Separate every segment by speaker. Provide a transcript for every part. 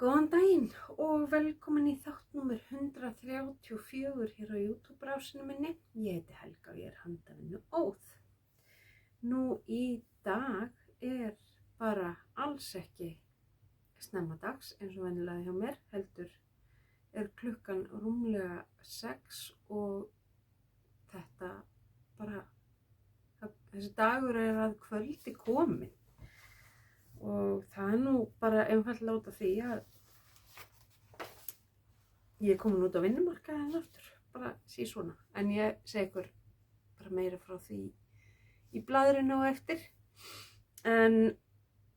Speaker 1: Góðan daginn og velkomin í þátt númer 134 hér á YouTube-rásinu minni. Ég heiti Helga og ég handavinnu óð. Nú í dag bara alls ekki snemma dags eins og venjulega hjá mér, heldur klukkan rúmlega 6 og þetta þessi dagur að kvöldi kominn. Og það nú bara einfaldlega út af því að ég komin út á vinnumarkaðinn aftur, bara svona. En ég segi ykkur bara meira frá því í blaðrinu á eftir. En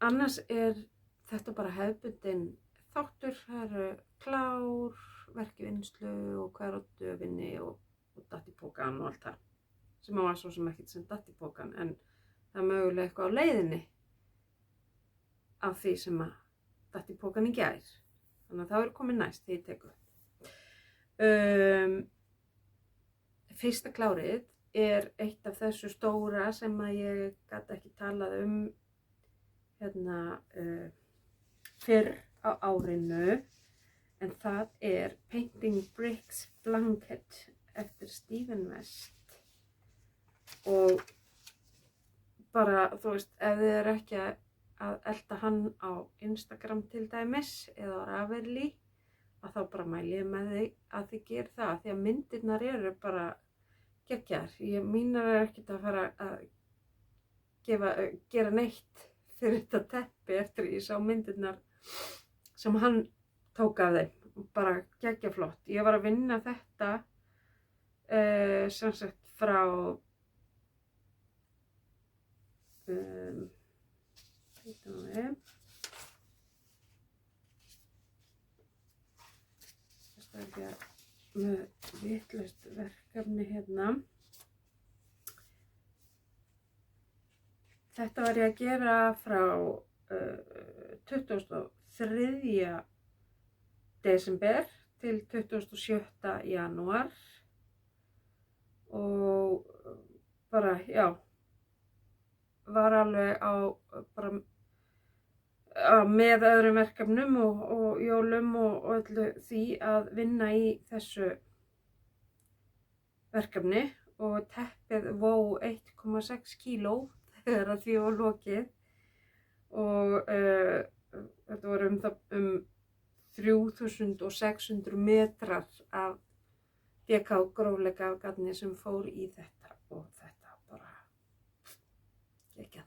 Speaker 1: annars þetta bara hefðbundin þáttur, það klár, verkvinnslu og hvað á döfinni og datt í pokann og allt það. Sem var svo sem ekkert sem datt í pokann, en það mögulega eitthvað á leiðinni af því sem að datt í pokann í gær. Þannig að það komið næst þegar ég tek upp. Fyrsta klárið eitt af þessu stóra sem að ég gat ekki talað fyrr á árinu, en það Painting Bricks Blanket eftir Stephen West. Og bara, þú veist, ef þið ekki að elta hann á Instagram til dæmis eða á Ravelli, að þá bara mæli ég með því að þið gerir það, því að myndirnar bara geggjar. Mínar ekkert að fara að gera neitt fyrir þetta teppi eftir ég sá myndirnar sem hann tók af þeim, bara geggjaflott. Ég var að vinna þetta sem sagt frá það ekki með vitlaust verkefni hérna. Þetta var ég að gera frá 23. desember til 27. janúar og bara, já, var alveg með öðrum verkefnum og jólum og öllu því að vinna í þessu verkefni, og teppið vó 1,6 kíló þegar því var lokið, og þetta voru um 3600 metrar af DK grófleika af gatni sem fór í þetta, og þetta bara geggjað.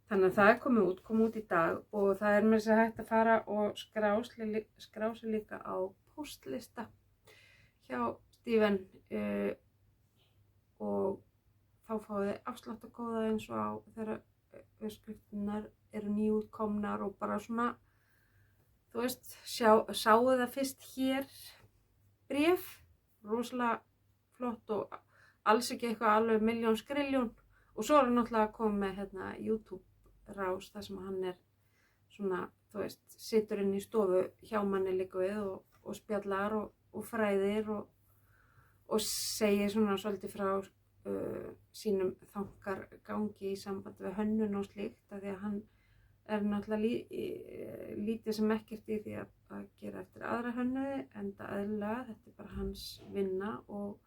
Speaker 1: Þannig að það kom út í dag, og það með þess að hægt að fara og skrá sig líka á póstlista hjá Stephen og þá fáið þið afsláttarkóða eins og á þegar uppskriftirnar nýútkomnar, og bara svona, þú veist, sáu það fyrst hér bréf, rosalega flott og alls ekki eitthvað alveg milljón skriljón. Og svo hann náttúrulega komið með YouTube rás þar sem hann svona, þú veist, situr inn í stofu hjá manni líka við og spjallar og fræðir og segir svona svolítið frá sínum þankargangi í sambandi við hönnun og slíkt, af því að hann náttúrulega lítið sem ekkert í því að gera eftir aðra hönnuði, enda eðlilega, þetta bara hans vinna og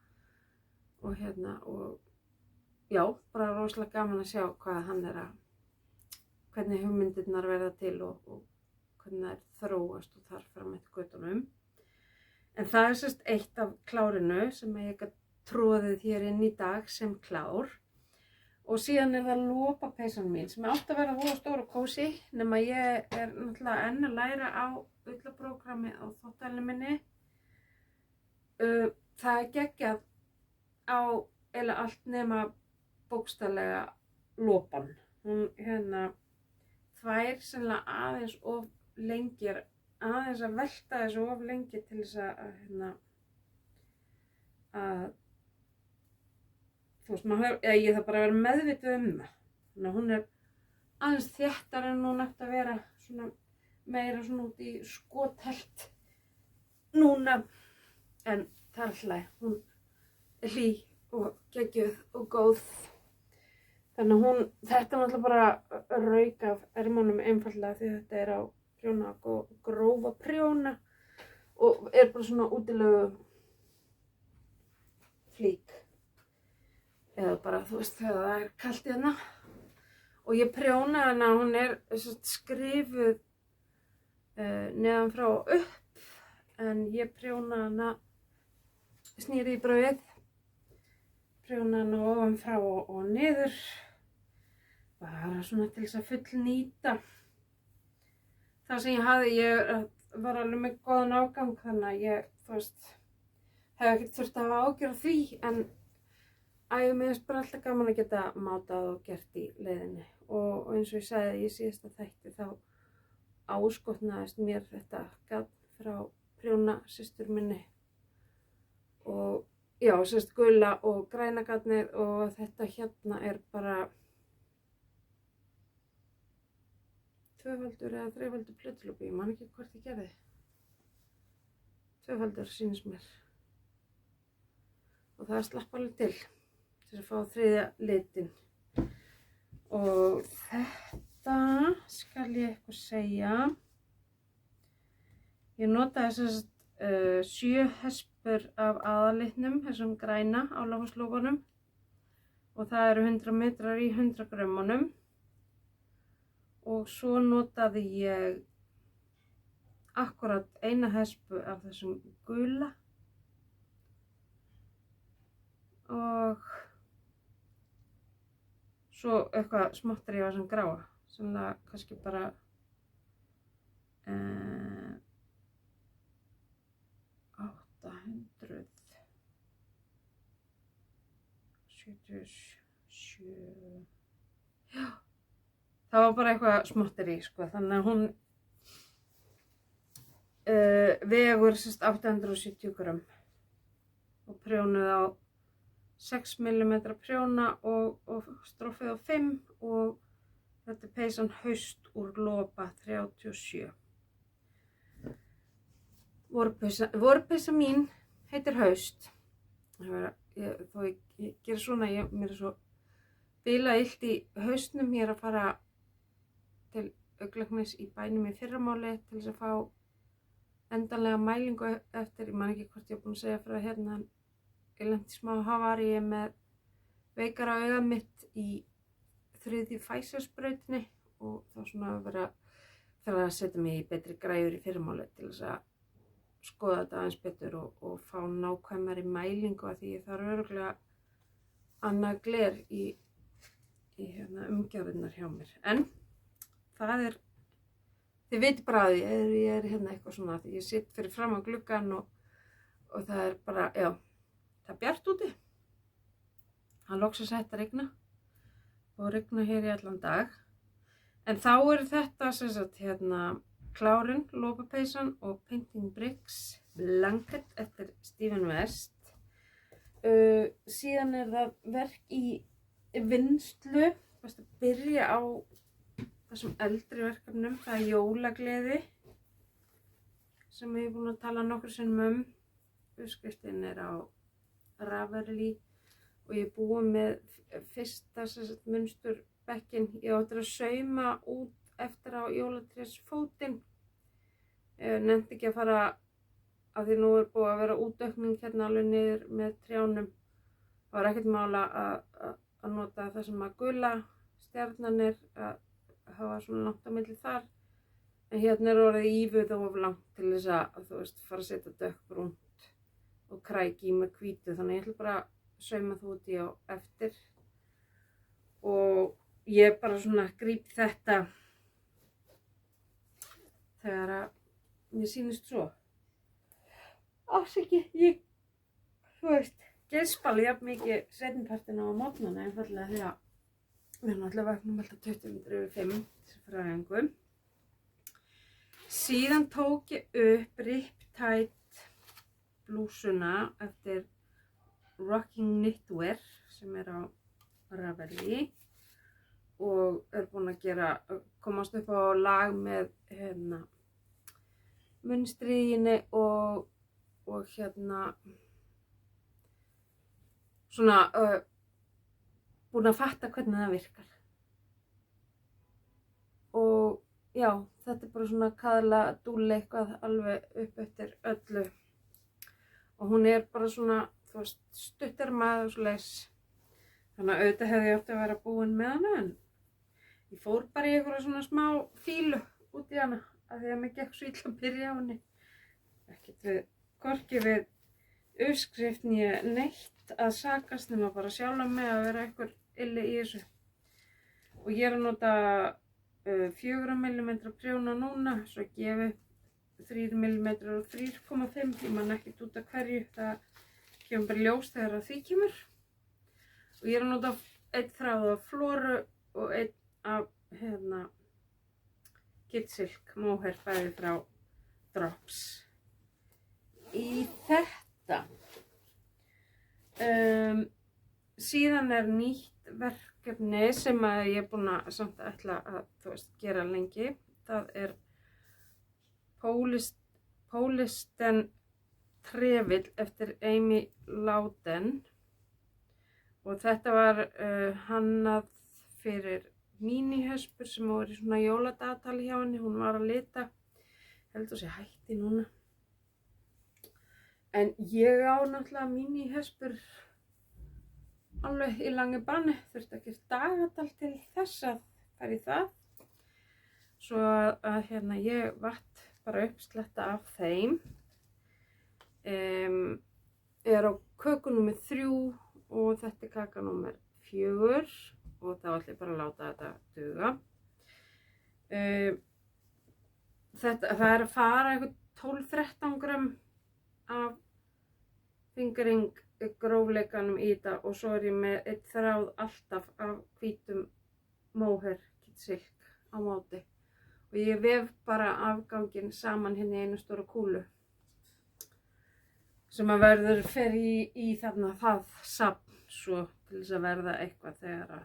Speaker 1: já, bara rosalega gaman að sjá hvað hann hvernig hugmyndirnar verða til og hvernig þær þróast og þar fram eftir götunum. En það sérst eitt af klárinu sem ég gat tróðið hér inn í dag sem klár. Og síðan það lopapeysan mín sem átti að vera voða stór og kósí, nema ég náttúrulega enn að læra á ullaprógrammi á þvottavélinu minni. Það geggjað á eiginlega allt nema bókstaflega lopan. Hún þvær sennilega aðeins of lengi, aðeins að velta þessu of lengi til þess að þú veist, ég þarf bara að vera meðvituð það. Þannig að hún aðeins þéttar en hún ætti að vera svona meira svona út í skothelt núna, en það alltaf, hún hlý og geggjuð og góð. Þannig að þetta náttúrulega bara rauk af ermunum einfaldlega því þetta á prjóna grófa prjóna og er bara svona útilegu flík eða bara þú veist þegar það er kalt í hana og ég prjóna hana, hún er skrifuð neðan frá og upp en ég prjóna hana, snýri í brauðið, prjóna hana ofan frá og niður bara svona til þess að fullnýta það sem ég hafði. Ég var alveg með góðan ágang þannig að ég, þú veist, hef ekkert þurft að hafa ágjörð á því en mér finnst bara alltaf gaman að geta mátað og gert í leiðinni og eins og ég sagði í síðasta þætti þá áskotnaðist mér þetta gagn frá prjóna systur minni og já, sérst gula og græna gagnið og þetta hérna er bara tvöfaldur eða þrefaldur plötulopi, ég man ekki hvort ég gerði. Tvöfaldur sýnist mér. Og það slapp alveg til að fá þriðja litin. Og þetta skal ég eitthvað segja. Ég notaði þessast 7 hespur af aðalitnum, þessum græna álafaslókunum. Og það eru 100 metrar í 100 grömmunum. Og svo notaði ég akkurat eina hespu af þessum gula og svo eitthvað smáttari á þessum gráa, sennilega kannski bara 877, já. Það var bara eitthvað smátteri, sko, þannig að hún vegur 870 grömm og prjónuð á 6 mm prjóna og stroffið á 5 og þetta er peysan Haust úr Lopa 37. Vorpeysa mín heitir Haust. Þó ég gera svona, mér er svo bilað illt í hausnum, ég er að fara til augnlæknis í bænum í fyrramáli til þess að fá endanlega mælingu eftir, ég man ekki hvort ég er búin að segja frá hérna, en ég lenti smá havaríi með veikara augað mitt í 3. Pfizer-sprautinni og þá svona þarf að setja mig í betri græjur í fyrramáli til þess að skoða þetta aðeins betur og fá nákvæmari mælingu af því ég þarf örugglega annað gler í hérna umgjafirnar hjá mér. En það er, þið viti bara að ég er hérna eitthvað svona því ég sitt fyrir fram á gluggann og það er bara, já, það er bjart úti. Það loksins hætt að rigna og rigna hér í allan dag. En þá er þetta sem sagt hérna klárinn, lopapeysan og Painting Bricks blanket eftir Stephen West. Síðan er það verk í vinnslu, að byrja á þessum eldri verkefnum, það er jólagleði sem ég er búin að tala nokkur sinnum Uppskriftin er á Ravelli og ég er búin með fyrsta munsturbekkin. Ég átti að sauma út eftir á jólatrésfótinn. Ég nefndi ekki að fara af því nú er búið að vera útaukning hérna alveg niður með trjánum. Það var ekkert mála að nota það sem að gula stjarnan er að hafa svona langt á milli þar. En hérna er orðið ífuð of langt til þess að þú veist fara að setja dökkbrúnt og kræki með hvítu. Þannig ég ætla bara að sauma það út í á eftir. Og ég bara svona gríp þetta þegar að mér sýnist svo. Afsaki, þú veist, geispal jafn mikið seinnipartinn á morgnana einfallega því að við erum alltaf vaknum alltaf 20:05 þessi fræðingu. Síðan tók ég upp Riptide blúsuna eftir Rocking Knitwear sem er á Ravelli og er búin að komast upp á lag með hérna munstriðinni og hérna svona búin að fatta hvernig það virkar. Og já, þetta bara svona kaðla dúll eitthvað alveg upp eftir öllu. Og hún bara svona, þú veist, stuttermað og svoleiðis. Þannig að auðvitað hefði ég átt að vera búin með hana, en ég fór bara í einhverja svona smá fílu út í hana, af því að mér gekk svo illa að byrja á henni. Ekkert við, hvorki við uppskrift né neitt að sakast, nema bara sjálfa mig að vera einhver illi í þessu. Og ég að nota 4 mm prjóna núna, svo gefi 3 mm og 3,5, ég man ekkert út af hverju, það kemur bara ljós þegar að því kemur. Og ég að nota 1 þráð af Floru og 1 af Kitsilk mohair bæði frá Drops. Í þetta síðan nýtt verkefni sem að ég búin að samt ætla að, þú veist, gera lengi. Það Polisten trefill eftir Amy Louden, og þetta var hannað fyrir mínihöspur sem var í svona jóladagatali hjá henni. Hún var að lita, heldur sé hætti núna. En ég á náttúrulega mínihöspur alveg í langi banni, þurfti ekki dagatal til þess að fara í það. Svo að ég vatt bara uppsletta af þeim. Á köku númer 3 og þetta kaka númer 4 og þá ætla ég bara að láta þetta duga. Það að fara eitthvað 12-13 grömm af fingering grófleikanum í þetta, og svo ég með 1 þráð alltaf af hvítum mohair Kitsilk á móti. Og ég vef bara afganginn saman hérna í einu stóra kúlu sem að verður fer í þarna það safn, svo til þess að verða eitthvað þegar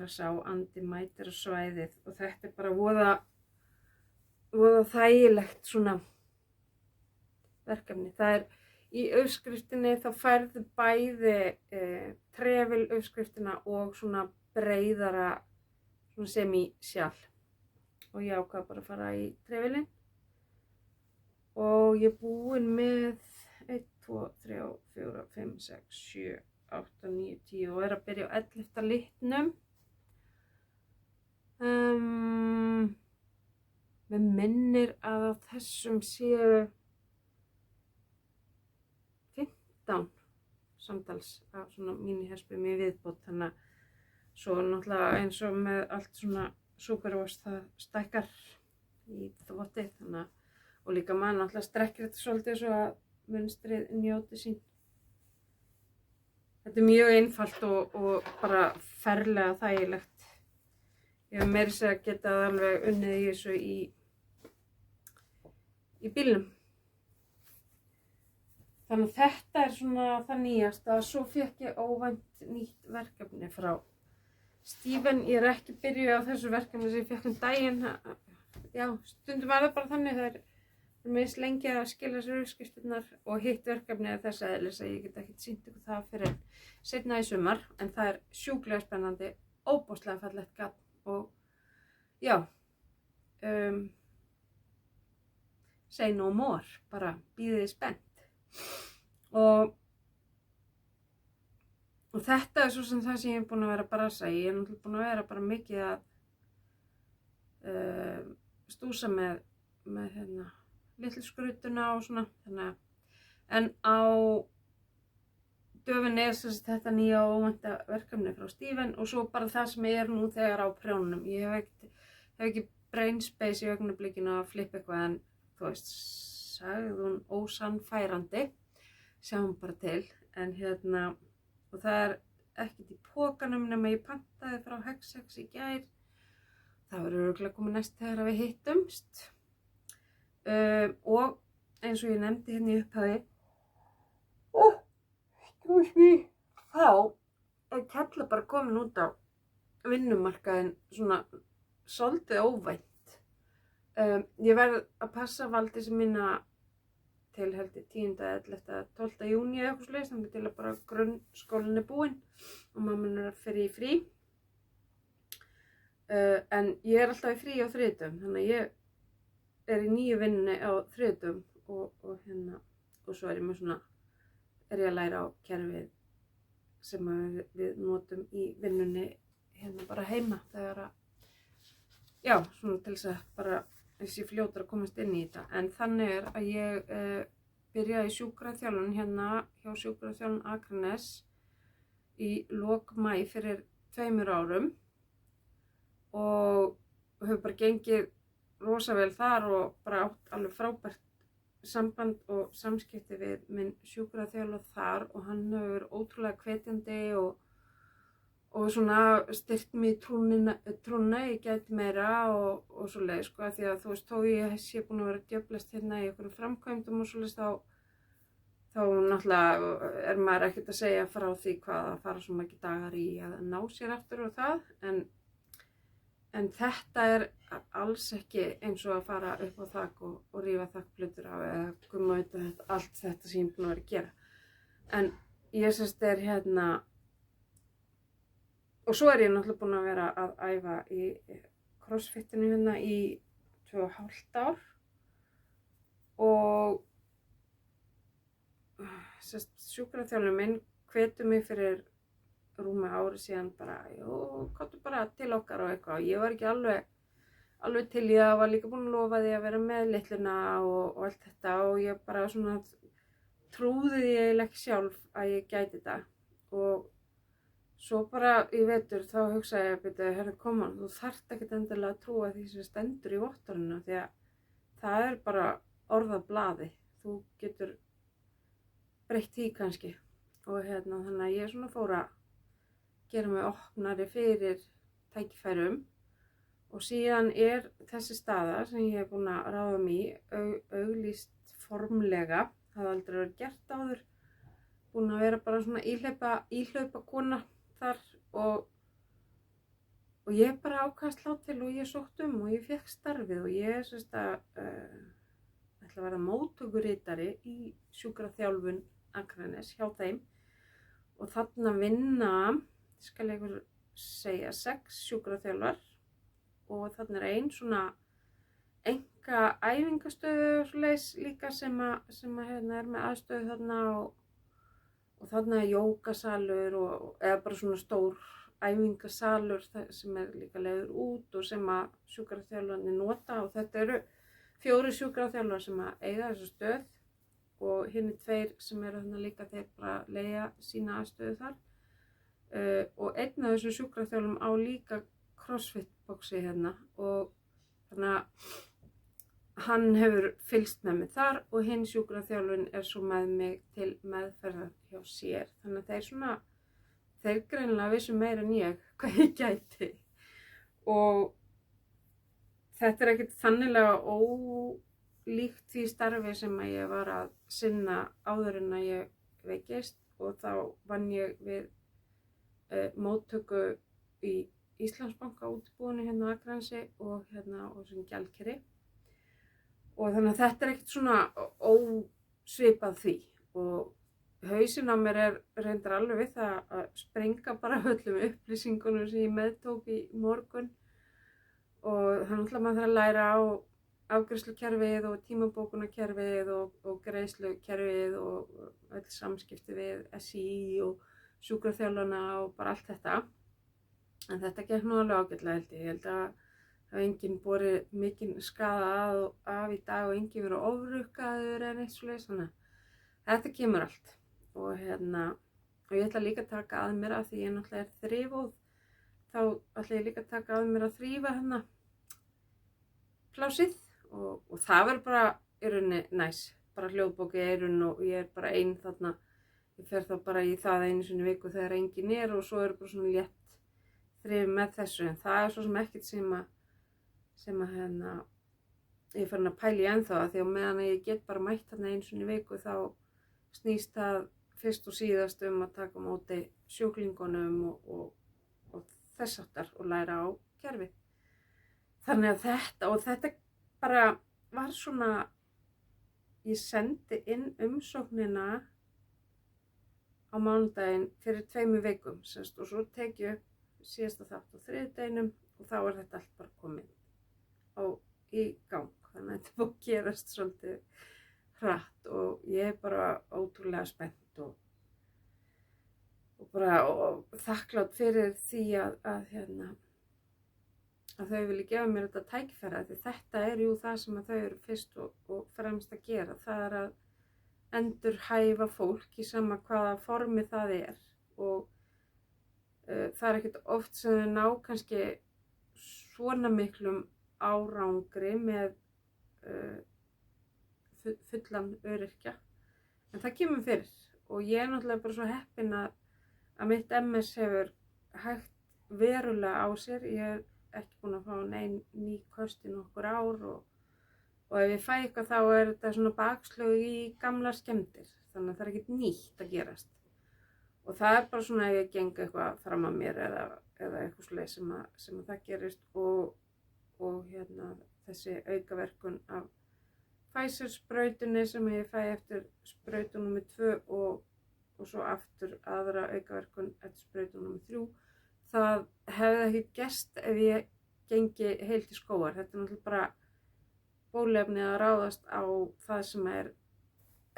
Speaker 1: að sá andi mætir á svæðið. Og þetta bara voða þægilegt svona verkefni. Það í uppskriftinni, þá færðu bæði trefil uppskriftina og svona breiðara svona semi-sjal. Og ég ákvað bara að fara í trefilinn. Og ég búin með 1, 2, 3, 4, 5, 6, 7, 8, 9, 10 og að byrja á 11. litnum. Mér minnir að á þessum séu 15 samtals af svona mínihespum í viðbót. Þannig að svo náttúrulega eins og með allt svona superwash, það stækkar í þvotti, þannig að, og líka maður náttúrulega strekkir þetta svolítið svo að munstrið njóti sín. Þetta mjög einfalt og bara ferlega þægilegt. Ég hef meira segja getað alveg unnið í þessu í bílnum. Þannig að þetta svona það nýjasta. Svo fékk ég óvænt nýtt verkefni frá Steven. Ég ekki byrjuð á þessu verkefni sem ég fékk daginn. Já, stundum það bara þannig. Það misst lengi að skila sér uppskriftirnar, og hitt verkefni þess eðlis að ég get ekkert sýnt ykkur það fyrir seinna í sumar. En það sjúklega spennandi, óbúslega fallegt gagn, og já, say no more, bara bíðið spennt. Og þetta svo sem það sem ég búin að vera að brasa í. Ég náttúrulega búin að vera bara mikið að stúsa með litlu skrutuna og svona, þannig að, en á döfinni þetta nýja og óvænta verkefni frá Steven, og svo bara það sem ég nú þegar á prjónunum. Ég hef ekki brain space í augnablikinu að flippa eitthvað, en þú veist, sagði hún ósannfærandi, sjáum bara til, en og það ekkert í pokanum nema ég pantaði frá Hexex í gær. Það verður örugglega komið næst þegar við hittumst. Og eins og ég nefndi hérna í upphafi, þá Kella bara komin út á vinnumarkaðinn svona svolítið óvænt. Ég verð að passa Valdísi mína til heldur 10., 11., 12. júní eða eitthvað svoleiðis, þannig til að bara grunnskólinn búinn og mamma fyrir í frí. en ég er alltaf í frí á þriðjudögum, þannig að ég er í nýju vinnunni á þriðjudögum og svo er ég með svona, er ég að læra á kerfið sem við notum í vinnunni bara heima þegar að, já, svona til þess að bara þessi fljótur að komast inn í þetta. En þannig er að ég byrjaði í sjúkraþjálfun hjá sjúkraþjálfun Akranes í lok maí fyrir 2 árum og hefur bara gengið rosa vel þar og bara átt alveg frábært samband og samskipti við minn sjúkraþjálfara þar og hann hefur verið ótrúlega hvetjandi og svona styrkt mig í trúna, ég gæti meira og svoleiðis, sko, því að þú veist, þó ég sé búin að vera að djöflast í einhverjum framkvæmdum og svoleiðis, þá náttúrulega er maður ekkert að segja frá því hvað að fara svo margir dagar í að ná sér aftur og það, en þetta er alls ekki eins og að fara upp á þak og rífa þakplötur af eða gumma auðvitað allt þetta sem ég er búin að vera að gera. En ég sérst er og svo er ég náttúrulega búin að vera að æfa í crossfitinu í 2,5 ár og sérst sjúkraþjálfurinn minn hvetur mig fyrir rúmi ári síðan bara, komdu bara til okkar og eitthvað. Ég var ekki alveg til, ég var líka búin að lofa því að vera með litluna og allt þetta og ég bara svona trúði því eiginlega ekki sjálf að ég gæti þetta og svo bara í vetur þá hugsaði ég að herru koma, þú þarft ekkert endilega að trúa því sem stendur í vottorðinu því að það er bara orð á blaði, þú getur breytt því kannski og þannig að ég svona fór að gera mig opnari fyrir tækifærum og síðan er þessi staða sem ég hef búin að ráða mig auglýst formlega, það hafði aldrei verið gert áður, búin að vera bara svona íhlaupa kona þar og ég bara ákvað að slá til og ég sótt og ég fekk starfið og ég ætla að vera móttökuritari í sjúkraþjálfun Akranes hjá þeim og þarna vinna, skal ég segja, 6 sjúkraþjálfar og þarna er ein svona enga æfingastöðu svoleiðis líka sem er með aðstöðu þarna og þarna er jógasalur eða bara svona stór æfingasalur sem er líka leigður út og sem að sjúkraþjálfarnir nota og þetta eru 4 sjúkraþjálfar sem að eiga þessa stöð og hinir 2 sem eru þarna líka þeir bara leigja sína aðstöðu þar og einn af þessum sjúkraþjálfum á líka crossfit boxi og þannig að hann hefur fylgst með mig þar og hinn sjúkraþjálfun er svo með mig til meðferðar hjá sér. Þannig að þeir greinilega vissu meira en ég hvað ég gæti. Og þetta er ekkert þannilega ólíkt því starfi sem að ég var að sinna áður en að ég veikist og þá vann ég við móttöku í Íslandsbanka útibúinu á Akranesi og sem gjaldkeri. Og þannig að þetta er ekkert svona ósvipað því og hausinn á mér er reyndar alveg við það að springa bara öllum upplýsingunum sem ég meðtók í morgun og þannig að maður þarf að læra á afgreiðslukerfið og tímabókunarkerfið og greiðslukerfið og öll samskipti við SÍ og sjúkraþjálfana og bara allt þetta. En þetta gekk nú alveg ágætlega held ég. Ég held að það hefur enginn borið mikinn skaða af í dag og enginn verið ofrukkaður eða neitt svoleiðis, þannig að þetta kemur allt. Og ég ætla líka að taka að mér af því ég náttúrulega er þrifóð, þá ætla ég líka að taka að mér að þrífa plásið og það verður bara í rauninni næs, bara hljóðbók í eyrun og ég er bara ein þarna, ég fer þá bara í það einu sinni í viku þegar enginn er og svo er bara svona létt þrif með þessu, en það er svo sem ekkert sem ég er farin að pæla í ennþá því að meðan ég get bara mætt þarna einu sinni í viku þá snýst það fyrst og síðast að taka á móti sjúklingunum og þess háttar og læra á kerfið. Þannig að þetta bara var svona, ég sendi inn umsóknina á mánudaginn fyrir 2 vikum og svo tek ég upp síðasta þátt á þriðjudeginum og þá þetta allt bara komið í gang. Þannig að þetta búið að gerast svolítið hratt og ég bara ótrúlega spennt og þakklát fyrir því að þau vilja gefa mér þetta tækifæri, því þetta jú það sem þau eru fyrst og fremst að gera. Það að endurhæfa fólk í sama hvaða formi það og það ekkert oft sem þau ná kannski svona miklum árangri með fullan öryrkja, en það kemur fyrir og ég náttúrulega bara svo heppin að mitt MS hefur hægt verulega á sér. Ég ekki búin að fá nein ný köst í nokkur ár og ef ég fæ eitthvað þá þetta svona bakslög í gamlar skemmdir, þannig að það ekkert nýtt að gerast og það bara svona ef ég geng eitthvað fram að mér eða eitthvað svoleiðis sem það gerist og þessi aukaverkun af Pfizer sprautunni sem ég fæ eftir sprautu nr. 2 og svo aftur aðra aukaverkun eftir sprautu nr. 3. Það hefði ekki gerst ef ég gengi heilt í skógar. Þetta náttúrulega bara bóluefni að ráðast á það sem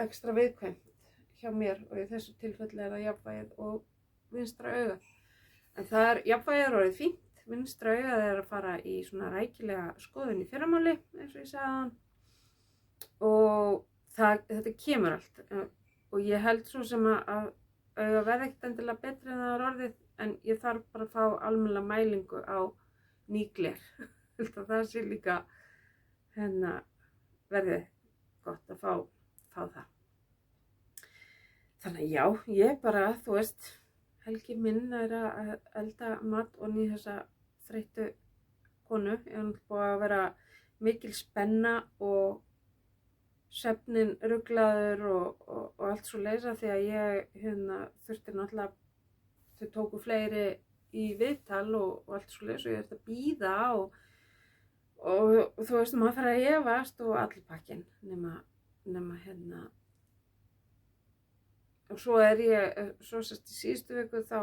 Speaker 1: ekstra viðkvæmt hjá mér og í þessu tilfelli það jafnvægið og vinstra augað. En jafnvægið orðið fínt. Vinstra augað að fara í svona rækilega skoðun í fyrramáli, eins og ég sagði áðan. Og þetta kemur allt og ég held svo sem að auga verði ekkert endilega betri en það orðið, en ég þarf bara að fá almennilega mælingu á nýgler. Það sé líka verði gott að fá það. Þannig já, ég bara, þú veist, helgi minn að elda mat og í þessa þreyttu konu. Ég búið að vera mikil spenna og svefnin ruglaður og allt svo leysa því að ég þurfti náttúrulega, þau tóku fleiri í viðtal og allt svo leysa og ég að bíða og þú veist, maður fer að efast og allir pakkinn nema og svo svo sérst í síðustu viku þá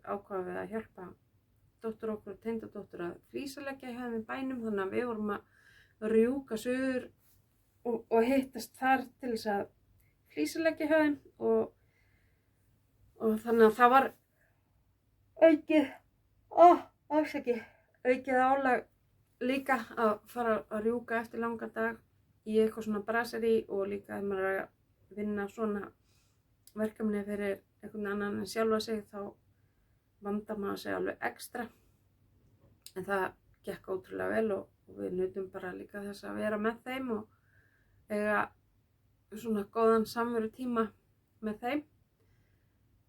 Speaker 1: ákváðum við að hjálpa dóttur okkur og tengdadóttur að flísaleggja hjá þeim í bænum, þannig að við vorum að rjúka suður og hittast þar til þess að flísaleggja hjá þeim og þannig að það var aukið álag líka að fara að rjúka eftir langan dag í eitthvað svona brasserí og líka ef maður er að vinna svona verkefni fyrir einhvern annan en sjálfa sig þá vandar maður sig alveg ekstra, en það gekk ótrúlega vel og við nutum bara líka þess að vera með þeim og eiga svona góðan samveru tíma með þeim.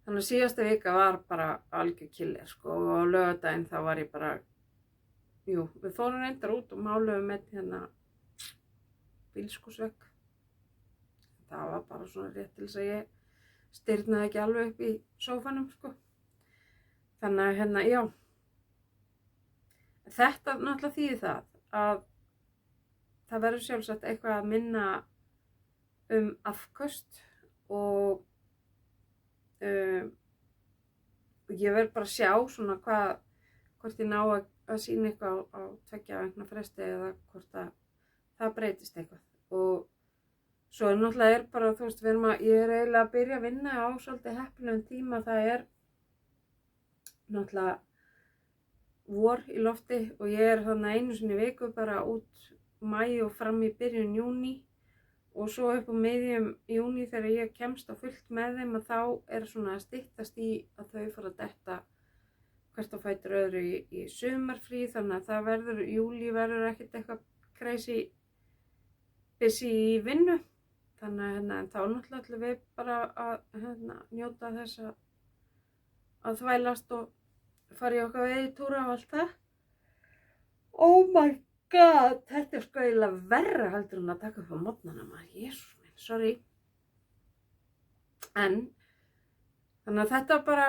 Speaker 1: Þannig að síðasta vika var bara algjör killer og á laugardaginn þá var ég bara, við fórum reyndar út og máluðum með bílskúrsvegg. Það var bara svona rétt til þess að ég stirnaði ekki alveg upp í sófanum Þannig að já. Þetta náttúrulega þýðir það að það verður sjálfsagt eitthvað að minna afköst og ég verð bara að sjá svona hvort ég ná að sýna eitthvað á 2 vikna fresti eða hvort að það breytist eitthvað. Og svo náttúrulega bara, þú veist, ég eiginlega að byrja að vinna á svolítið heppilegum tíma. Það náttúrulega vor í lofti og ég þannig einu sinni í viku bara út maí og fram í byrjun júní og svo upp á miðjum júní þegar ég kemst á fullt með þeim að þá svona að styttast í að þau fara að detta hvert á fætur öðru í sumarfrí, þannig að það verður, júlí verður ekkert eitthvað crazy busy í vinnu, þannig að þá náttúrulega ætlum við bara að njóta þess að þvælast og fara í okkar veiðitúra og allt það. Oh my god, þetta sko eiginlega verra heldur en að taka upp á morgnana maður, Jesús minn, sorry. En, þannig að þetta bara,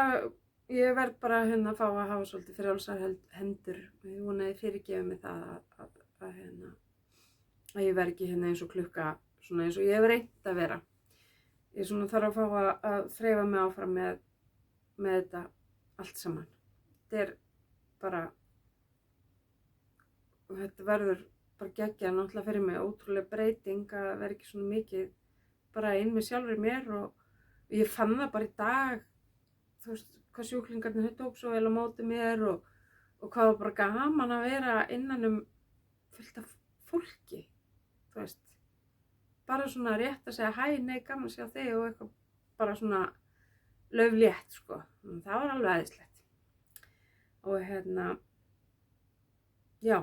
Speaker 1: ég verð bara að fá að hafa svolítið frjálsar hendur. Ég vonaði fyrirgefa mig það að ég verð ekki eins og klukka, svona eins og ég hef reynt að vera. Ég þarf að fá að þreifa mig áfram með þetta allt saman. Þetta bara þetta verður bara geggjað náttúrulega fyrir mig, ótrúlega breyting að vera ekki svona mikið bara inn með sjálfur mér og ég fann það bara í dag, þú veist, hvað sjúklingarnir þau tók svo vel á móti mér og hvað var bara gaman að vera innan fullt af fólki, þú veist, bara svona rétt að segja hæ, nei, gaman að sjá þig og eitthvað bara svona lauflétt, sko, það var alveg æðislegt og já,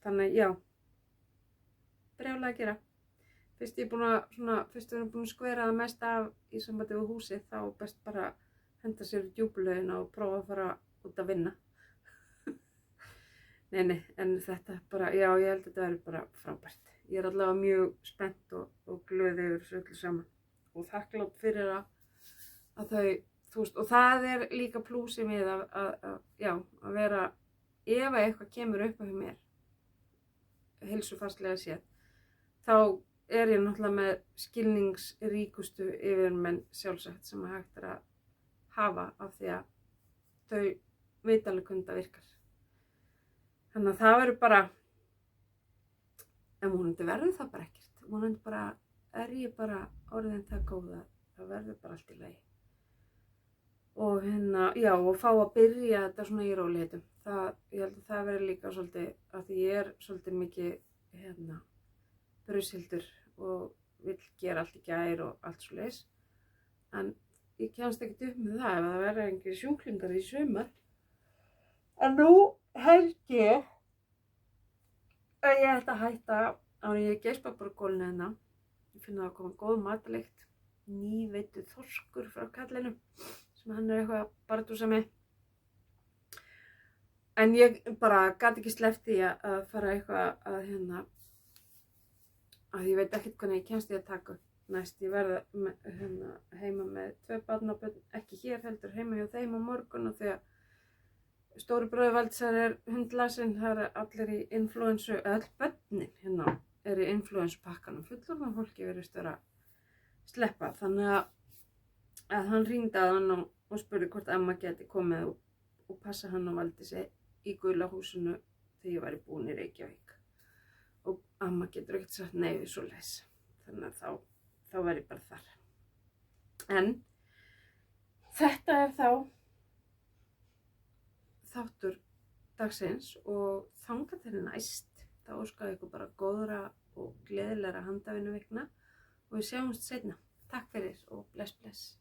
Speaker 1: þannig, já, brjálæði að gera. Fyrst við erum búin að skvera það mest af í sambandi við húsið, þá best bara henda sér í djúpulaugina og prófa að fara út að vinna. Nei, en þetta bara, já, ég held að þetta verður bara frábært. Ég er allavega mjög spennt og glöð yfir þessu öllu saman og þakklátt fyrir að þau, þú veist, og það er líka plúsið við að vera, ef eitthvað kemur upp á hjá mér, heilsufarslega séð, þá er ég náttúrulega með skilningsríkustu yfirmenn sjálfsagt sem hægt að hafa af því að þau vita alveg hvernig það virkar. Þannig að það verður bara, en vonandi verður það bara ekkert. Vonandi bara ég bara orðin það góða, það verður bara allt í lagi. Og já, og fá að byrja þetta svona í rólegheitum. Ég held að það verður líka svolítið, af því ég er svolítið mikið, brushildur og vill gera allt í gær og allt svoleiðis. En ég kemst ekkert upp með það ef það verður engir sjúklingar í sumar. En nú held ég að ég ætla að hætta áður en ég geispa bara gólfinu hérna. Ég finna að koma góð matlykt, nýveiddur þorskur frá kallinum sem hann er eitthvað að bardúsa með. En ég bara gat ekki sleppt því að fara eitthvað að ég veit ekkert hvernig ég kemst ég að taka næst. Ég verða heima með 2 barnabörn, ekki hér heldur, heima hjá þeim á morgun og því að stóri bróðir Valdísar er hundlasinn, það er allir í influensu, öll börnin er í influensupakkanum, fullorðna fólki virðist vera að sleppa, þannig að hann hringdi að hann og spurði hvort amma geti komið og passa hann og Valdísi í gula húsinu þegar ég væri búin í Reykjavík. Og amma getur ekkert sagt nei við svoleiðis, þannig að þá væri ég bara þar. En þetta er þá þáttur dagsins og þangað til næst, þá óska ég ykkur bara góðra og gleðilegra handavinnuvikna og við sjáumst seinna. Takk fyrir og bless bless.